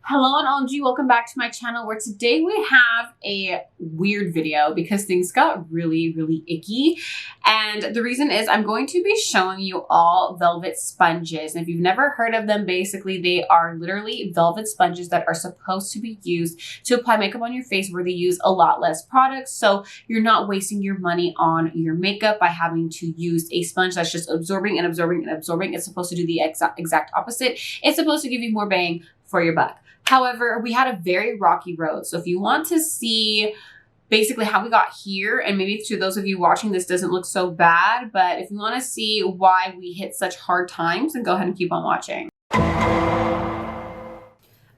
Hello and OMG, welcome back to my channel where today we have a weird video because things got really icky. And the reason is I'm going to be showing you all velvet sponges. And if you've never heard of them, basically they are literally velvet sponges that are supposed to be used to apply makeup on your face where they use a lot less products. So you're not wasting your money on your makeup by having to use a sponge that's just absorbing and absorbing and absorbing. It's supposed to do the exact opposite. It's supposed to give you more bang for your buck. However, we had a very rocky road. So if you want to see basically how we got here, and maybe to those of you watching, this doesn't look so bad, but if you want to see why we hit such hard times, then go ahead and keep on watching.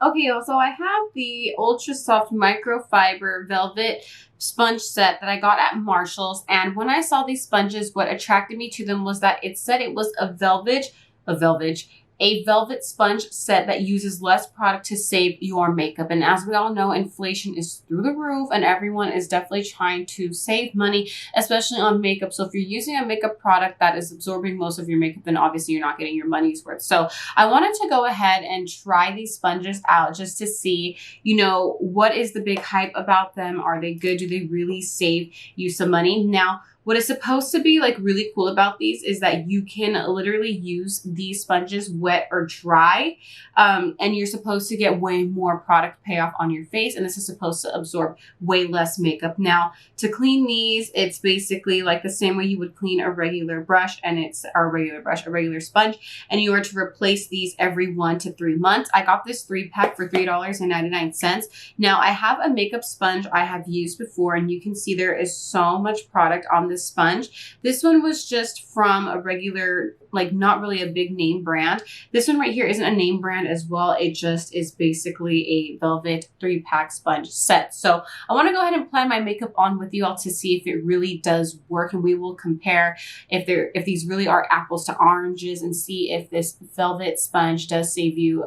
Okay, so I have the Ultra Soft Microfiber Velvet Sponge Set that I got at Marshall's. And when I saw these sponges, what attracted me to them was that it said it was a velvet sponge set that uses less product to save your makeup. And as we all know, inflation is through the roof and everyone is definitely trying to save money, especially on makeup. So if you're using a makeup product that is absorbing most of your makeup, then obviously you're not getting your money's worth. So I wanted to go ahead and try these sponges out just to see, what is the big hype about them? Are they good? Do they really save you some money? Now, what is supposed to be really cool about these is that you can literally use these sponges wet or dry, and you're supposed to get way more product payoff on your face, and this is supposed to absorb way less makeup. Now, to clean these, it's basically like the same way you would clean a regular brush, and it's a regular sponge, and you are to replace these every 1 to 3 months. I got this 3-pack for $3.99. Now, I have a makeup sponge I have used before, and you can see there is so much product on this sponge. This one was just from a regular, not really a big name brand. This one right here isn't a name brand as well. It just is basically a velvet 3-pack sponge set. So I want to go ahead and apply my makeup on with you all to see if it really does work, and we will compare if these really are apples to oranges and see if this velvet sponge does save you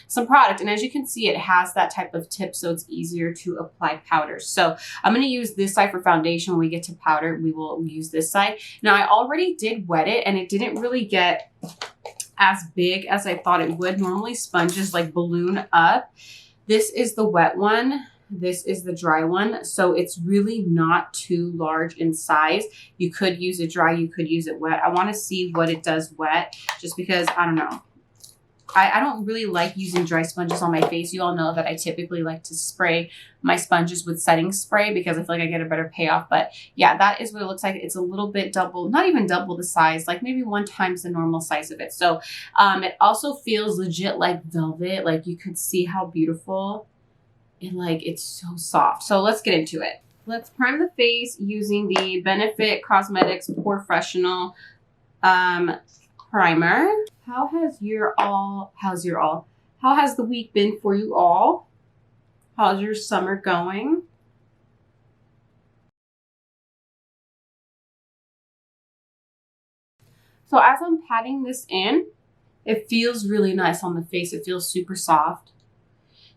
some product. And as you can see, it has that type of tip, so it's easier to apply powder. So I'm going to use this side for foundation. When we get to powder, we will use this side. Now, I already did wet it, and it didn't really get as big as I thought it would. Normally sponges balloon up. This is the wet one. This is the dry one. So it's really not too large in size. You could use it dry. You could use it wet. I want to see what it does wet just because I don't know. I don't really like using dry sponges on my face. You all know that I typically like to spray my sponges with setting spray because I feel like I get a better payoff. But yeah, that is what it looks like. It's a little bit double, not even double the size, maybe 1 times the normal size of it. So it also feels legit like velvet. You could see how beautiful it's so soft. So let's get into it. Let's prime the face using the Benefit Cosmetics Porefessional primer. How has the week been for you all? How's your summer going? So as I'm patting this in, it feels really nice on the face. It feels super soft.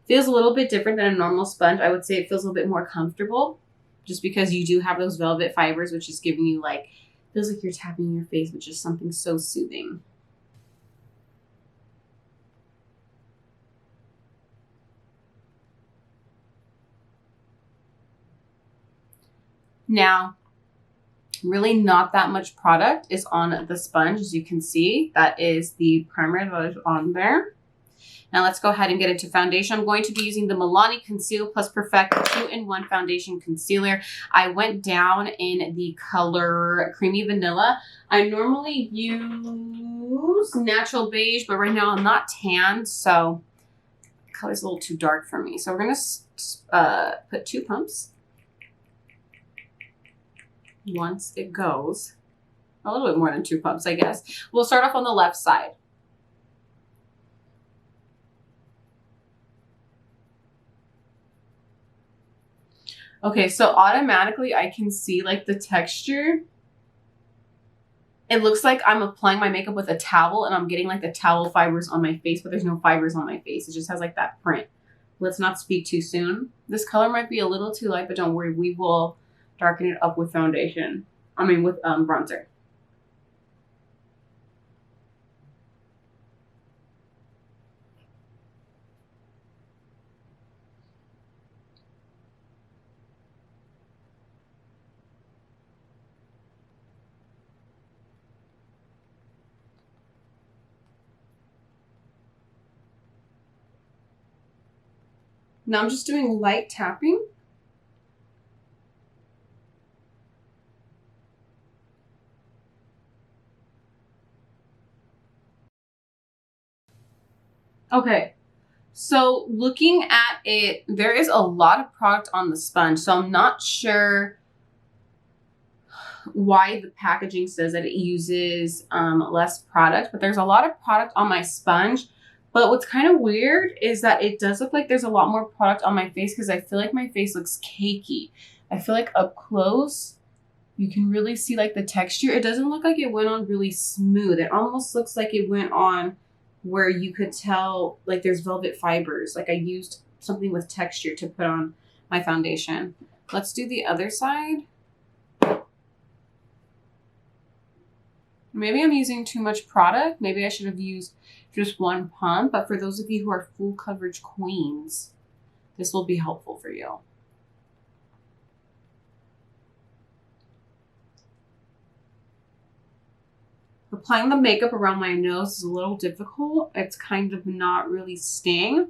Feels a little bit different than a normal sponge. I would say it feels a little bit more comfortable just because you do have those velvet fibers, which is giving you feels like you're tapping your face, which is something so soothing. Now, really not that much product is on the sponge. As you can see, that is the primer that is on there. Now let's go ahead and get into foundation. I'm going to be using the Milani Conceal Plus Perfect 2-in-1 Foundation Concealer. I went down in the color Creamy Vanilla. I normally use Natural Beige, but right now I'm not tan, so the color's a little too dark for me. So we're going to put 2 pumps. Once it goes, a little bit more than 2 pumps, I guess. We'll start off on the left side. Okay, so automatically I can see the texture. It looks like I'm applying my makeup with a towel and I'm getting the towel fibers on my face, but there's no fibers on my face. It just has that print. Let's not speak too soon. This color might be a little too light, but don't worry, we will darken it up with foundation. With bronzer. Now I'm just doing light tapping. Okay, so looking at it, there is a lot of product on the sponge, so I'm not sure why the packaging says that it uses less product, but there's a lot of product on my sponge. But what's kind of weird is that it does look like there's a lot more product on my face because I feel like my face looks cakey. I feel like up close, you can really see like the texture. It doesn't look like it went on really smooth. It almost looks like it went on where you could tell like there's velvet fibers. Like I used something with texture to put on my foundation. Let's do the other side. Maybe I'm using too much product. Maybe I should have used just one pump. But for those of you who are full coverage queens, this will be helpful for you. Applying the makeup around my nose is a little difficult. It's kind of not really staying.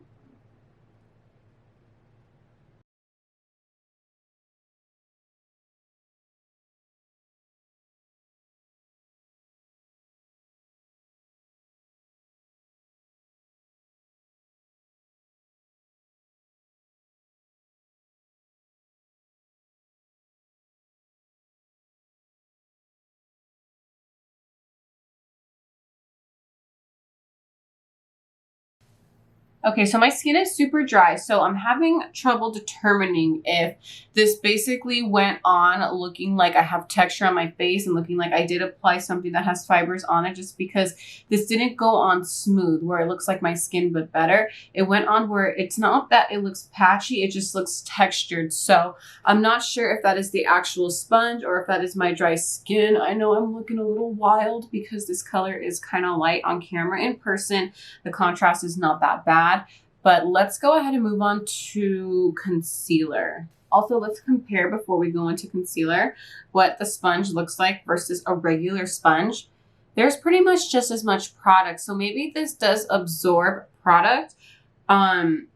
Okay, so my skin is super dry, so I'm having trouble determining if this basically went on looking like I have texture on my face and looking like I did apply something that has fibers on it, just because this didn't go on smooth where it looks like my skin but better. It went on where it's not that it looks patchy, it just looks textured. So I'm not sure if that is the actual sponge or if that is my dry skin. I know I'm looking a little wild because this color is kind of light on camera. In person, the contrast is not that bad. But let's go ahead and move on to concealer. Also, let's compare before we go into concealer what the sponge looks like versus a regular sponge. There's pretty much just as much product. So maybe this does absorb product and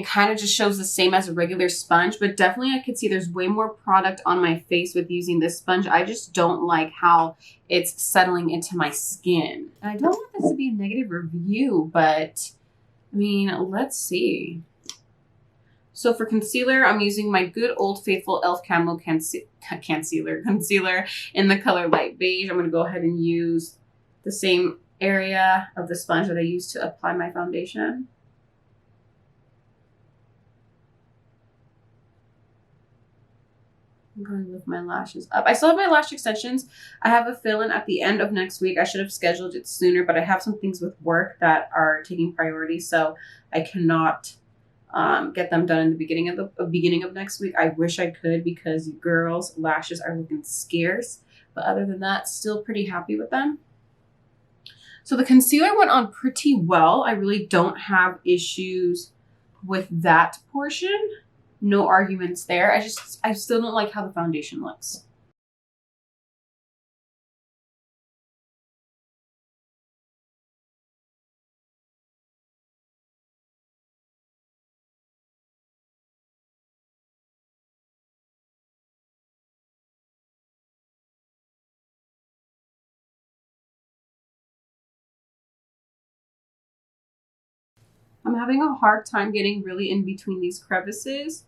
kind of just shows the same as a regular sponge. But definitely I could see there's way more product on my face with using this sponge. I just don't like how it's settling into my skin. And I don't want this to be a negative review, but I mean, let's see. So for concealer, I'm using my good old faithful e.l.f. Camo concealer in the color light beige. I'm going to go ahead and use the same area of the sponge that I used to apply my foundation. I'm going to lift my lashes up. I still have my lash extensions. I have a fill-in at the end of next week. I should have scheduled it sooner, but I have some things with work that are taking priority, so I cannot get them done in the beginning of next week. I wish I could because girls' lashes are looking scarce, but other than that, still pretty happy with them. So the concealer went on pretty well. I really don't have issues with that portion. No arguments there. I still don't like how the foundation looks. I'm having a hard time getting really in between these crevices.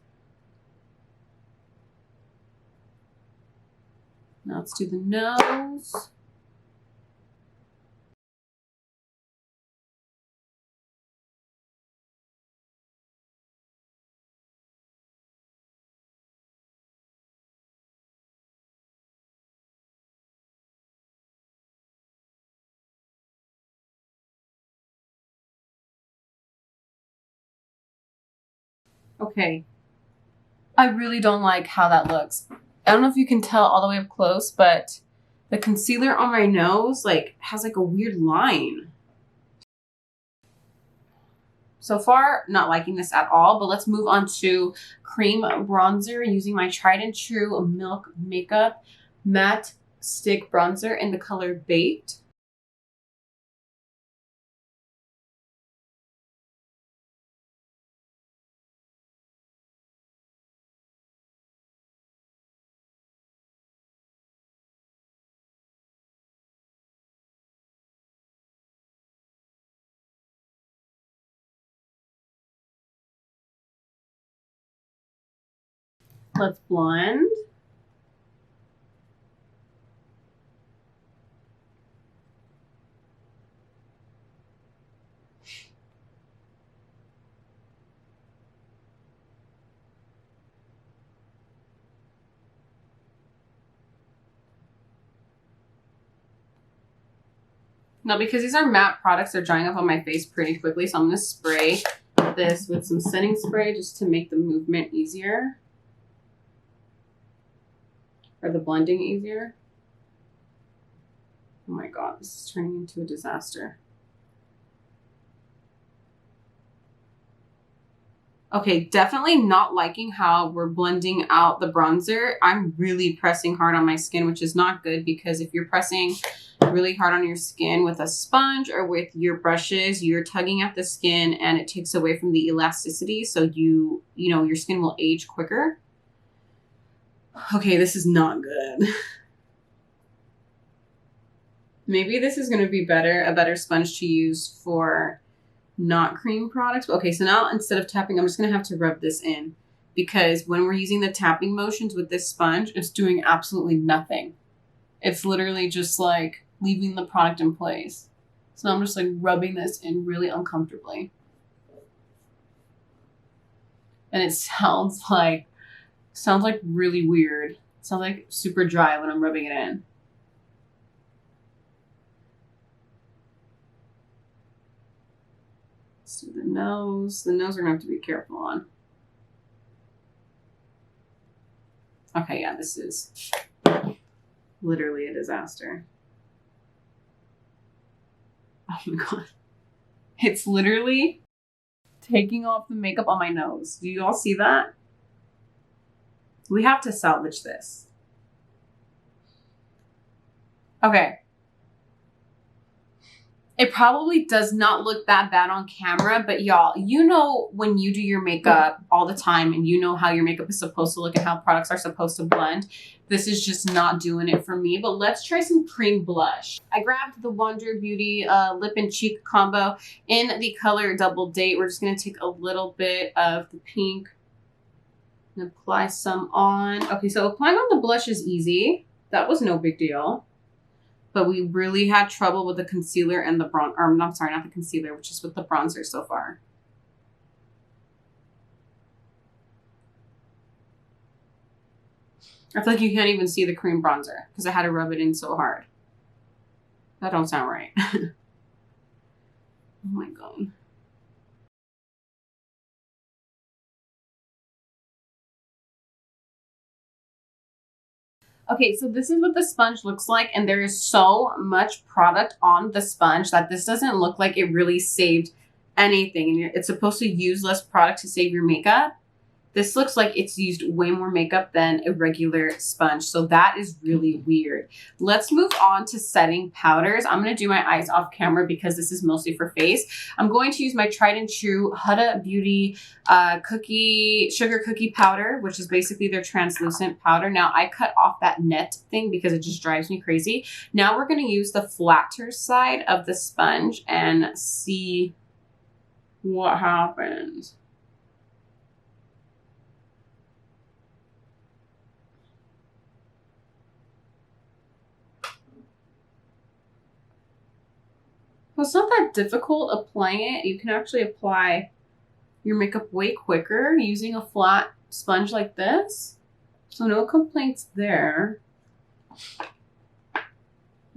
Now let's do the nose. Okay. I really don't like how that looks. I don't know if you can tell all the way up close, but the concealer on my nose like has like a weird line. So far, not liking this at all, but let's move on to cream bronzer using my tried and true Milk Makeup Matte Stick Bronzer in the color Baked. Let's blend. Now, because these are matte products, they're drying up on my face pretty quickly, so I'm going to spray this with some setting spray just to make the movement easier. Or the blending easier. Oh my god, this is turning into a disaster. Okay, definitely not liking how we're blending out the bronzer. I'm really pressing hard on my skin, which is not good, because if you're pressing really hard on your skin with a sponge or with your brushes, you're tugging at the skin and it takes away from the elasticity, so you know, your skin will age quicker. Okay, this is not good. Maybe this is going to be a better sponge to use for not cream products. Okay, so now instead of tapping, I'm just going to have to rub this in, because when we're using the tapping motions with this sponge, it's doing absolutely nothing. It's literally just like leaving the product in place. So I'm just like rubbing this in really uncomfortably. And it sounds like really weird. It sounds like super dry when I'm rubbing it in. Let's do the nose. The nose we're gonna have to be careful on. Okay, yeah, this is literally a disaster. Oh my god. It's literally taking off the makeup on my nose. Do you all see that? We have to salvage this. Okay. It probably does not look that bad on camera, but y'all, you know when you do your makeup all the time and you know how your makeup is supposed to look and how products are supposed to blend. This is just not doing it for me, but let's try some cream blush. I grabbed the Wonder Beauty lip and cheek combo in the color Double Date. We're just going to take a little bit of the pink and apply some on. Okay, so applying on the blush is easy. That was no big deal. But we really had trouble with the concealer and the bronzer. I'm sorry, not the concealer, which is with the bronzer so far. I feel like you can't even see the cream bronzer because I had to rub it in so hard. That don't sound right. Oh my god. Okay, so this is what the sponge looks like, and there is so much product on the sponge that this doesn't look like it really saved anything. And it's supposed to use less product to save your makeup. This looks like it's used way more makeup than a regular sponge. So that is really weird. Let's move on to setting powders. I'm going to do my eyes off camera because this is mostly for face. I'm going to use my tried and true Huda Beauty sugar cookie powder, which is basically their translucent powder. Now I cut off that net thing because it just drives me crazy. Now we're going to use the flatter side of the sponge and see what happens. Well, it's not that difficult applying it. You can actually apply your makeup way quicker using a flat sponge like this. So no complaints there. I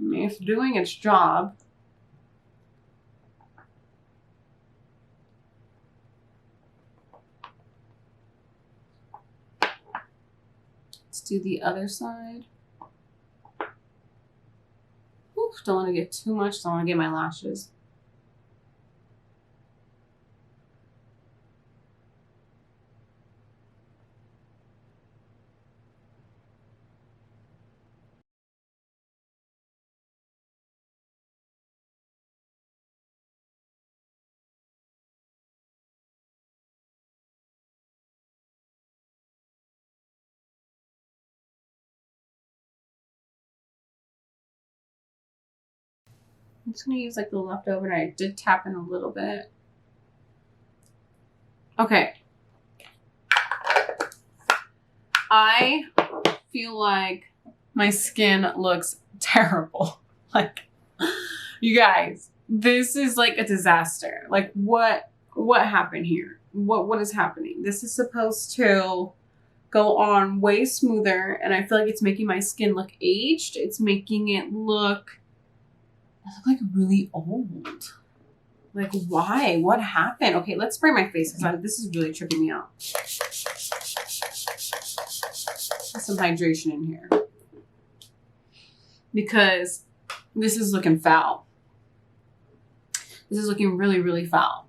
mean, it's doing its job. Let's do the other side. Oof, don't want to get too much, don't want to get my lashes. I'm just going to use like the leftover, and I did tap in a little bit. Okay. I feel like my skin looks terrible. Like, you guys, this is like a disaster. Like, what happened here? What is happening? This is supposed to go on way smoother, and I feel like it's making my skin look aged. It's making it look like really old. Like, why? What happened? Okay, let's spray my face because this is really tripping me out. Some hydration in here because this is looking foul. This is looking really, really foul.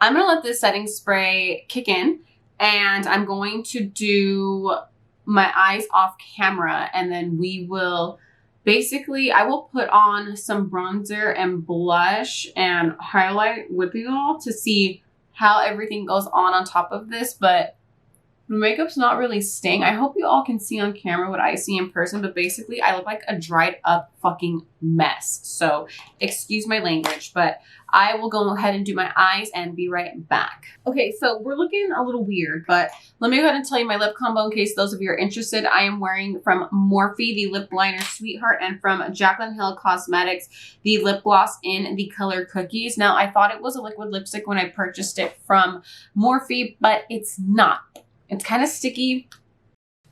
I'm going to let this setting spray kick in, and I'm going to do my eyes off camera, and then we will basically, I will put on some bronzer and blush and highlight with you all to see how everything goes on top of this, but the makeup's not really staying. I hope you all can see on camera what I see in person, but basically I look like a dried up fucking mess. So excuse my language, but I will go ahead and do my eyes and be right back. Okay, so we're looking a little weird, but let me go ahead and tell you my lip combo in case those of you are interested. I am wearing from Morphe, the lip liner Sweetheart, and from Jaclyn Hill Cosmetics, the lip gloss in the color Cookies. Now, I thought it was a liquid lipstick when I purchased it from Morphe, but it's not. It's kind of sticky,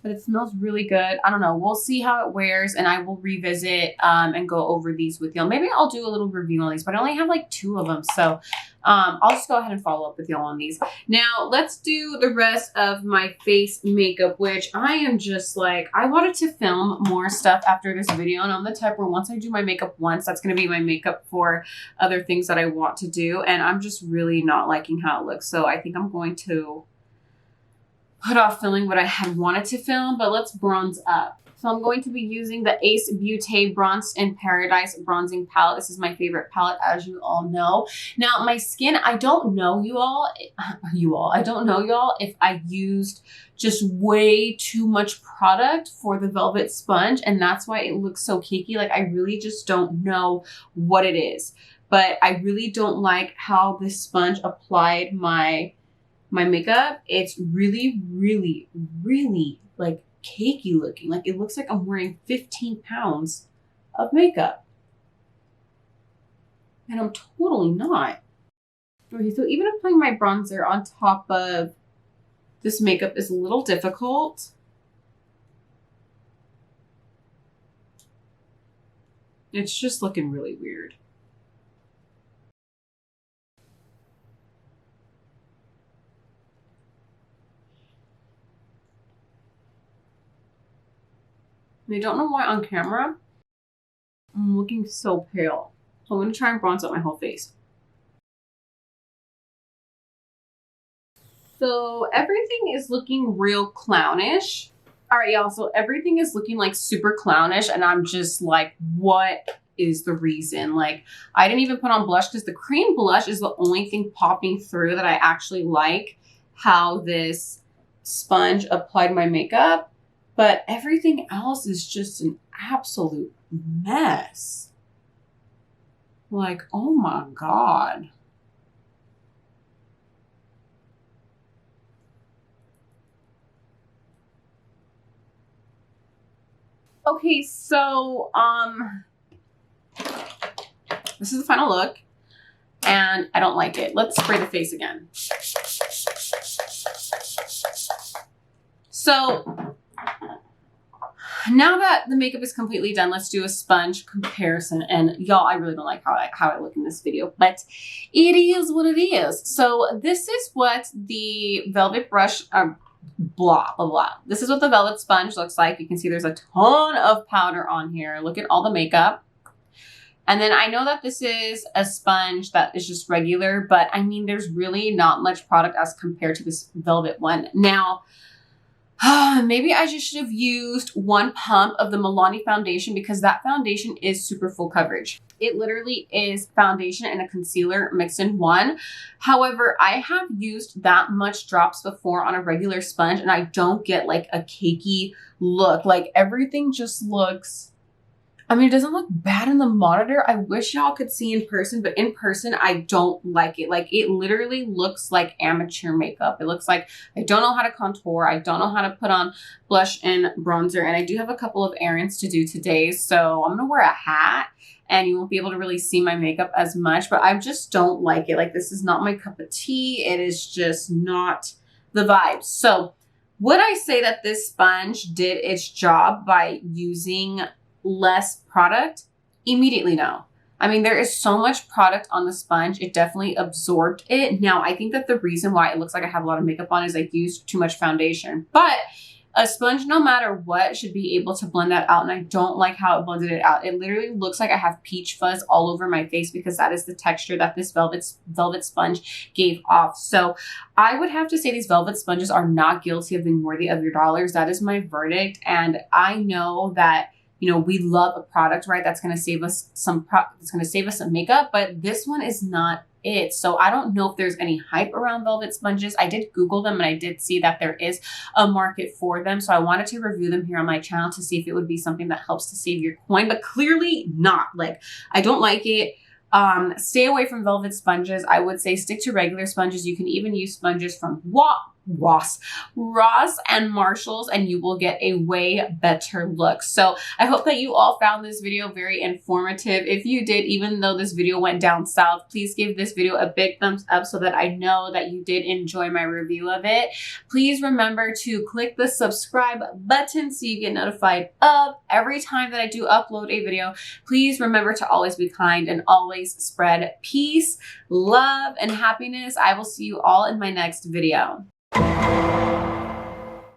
but it smells really good. I don't know. We'll see how it wears, and I will revisit and go over these with y'all. Maybe I'll do a little review on these, but I only have like 2 of them. So I'll just go ahead and follow up with y'all on these. Now, let's do the rest of my face makeup, which I am just like, I wanted to film more stuff after this video. And I'm the type where once I do my makeup once, that's going to be my makeup for other things that I want to do. And I'm just really not liking how it looks. So I think I'm going to put off filming what I had wanted to film, but let's bronze up. So I'm going to be using the Ace Beauté Bronzed in Paradise bronzing palette. This is my favorite palette, as you all know. Now, my skin, I don't know you all, I don't know y'all if I used just way too much product for the velvet sponge, and that's why it looks so cakey. Like, I really just don't know what it is, but I really don't like how this sponge applied my makeup. It's really, really, really like cakey looking. Like, it looks like I'm wearing 15 pounds of makeup. And I'm totally not. Okay, so even applying my bronzer on top of this makeup is a little difficult. It's just looking really weird. I don't know why on camera I'm looking so pale. So I'm going to try and bronze up my whole face. So everything is looking real clownish. All right, y'all. So everything is looking like super clownish, and I'm just like, what is the reason? Like, I didn't even put on blush because the cream blush is the only thing popping through that I actually like how this sponge applied my makeup. But everything else is just an absolute mess. Like, oh my God. Okay, so, this is the final look, and I don't like it. Let's spray the face again. So, now that the makeup is completely done, let's do a sponge comparison. And y'all, I really don't like how I look in this video, but it is what it is. So this is what the velvet brush, blah, blah, blah. This is what the velvet sponge looks like. You can see there's a ton of powder on here. Look at all the makeup. And then I know that this is a sponge that is just regular, but I mean, there's really not much product as compared to this velvet one. Now, maybe I just should have used 1 pump of the Milani foundation because that foundation is super full coverage. It literally is foundation and a concealer mixed in one. However, I have used that much drops before on a regular sponge and I don't get like a cakey look. Like everything just looks, I mean, it doesn't look bad in the monitor. I wish y'all could see in person, but in person, I don't like it. Like, it literally looks like amateur makeup. It looks like I don't know how to contour. I don't know how to put on blush and bronzer. And I do have a couple of errands to do today. So I'm going to wear a hat and you won't be able to really see my makeup as much, but I just don't like it. Like, this is not my cup of tea. It is just not the vibe. So would I say that this sponge did its job by using less product? Immediately no. I mean, there is so much product on the sponge. It definitely absorbed it. Now, I think that the reason why it looks like I have a lot of makeup on is I used too much foundation. But a sponge, no matter what, should be able to blend that out. And I don't like how it blended it out. It literally looks like I have peach fuzz all over my face because that is the texture that this velvet sponge gave off. So I would have to say these velvet sponges are not guilty of being worthy of your dollars. That is my verdict. And I know that, you know, we love a product, right? That's going to save us some makeup, but this one is not it. So I don't know if there's any hype around velvet sponges. I did Google them and I did see that there is a market for them. So I wanted to review them here on my channel to see if it would be something that helps to save your coin, but clearly not. Like, I don't like it. Stay away from velvet sponges. I would say stick to regular sponges. You can even use sponges from Ross and Marshalls and you will get a way better look. So I hope that you all found this video very informative. If you did, even though this video went down south, please give this video a big thumbs up so that I know that you did enjoy my review of it. Please remember to click the subscribe button so you get notified of every time that I do upload a video. Please remember to always be kind and always spread peace, love, and happiness. I will see you all in my next video.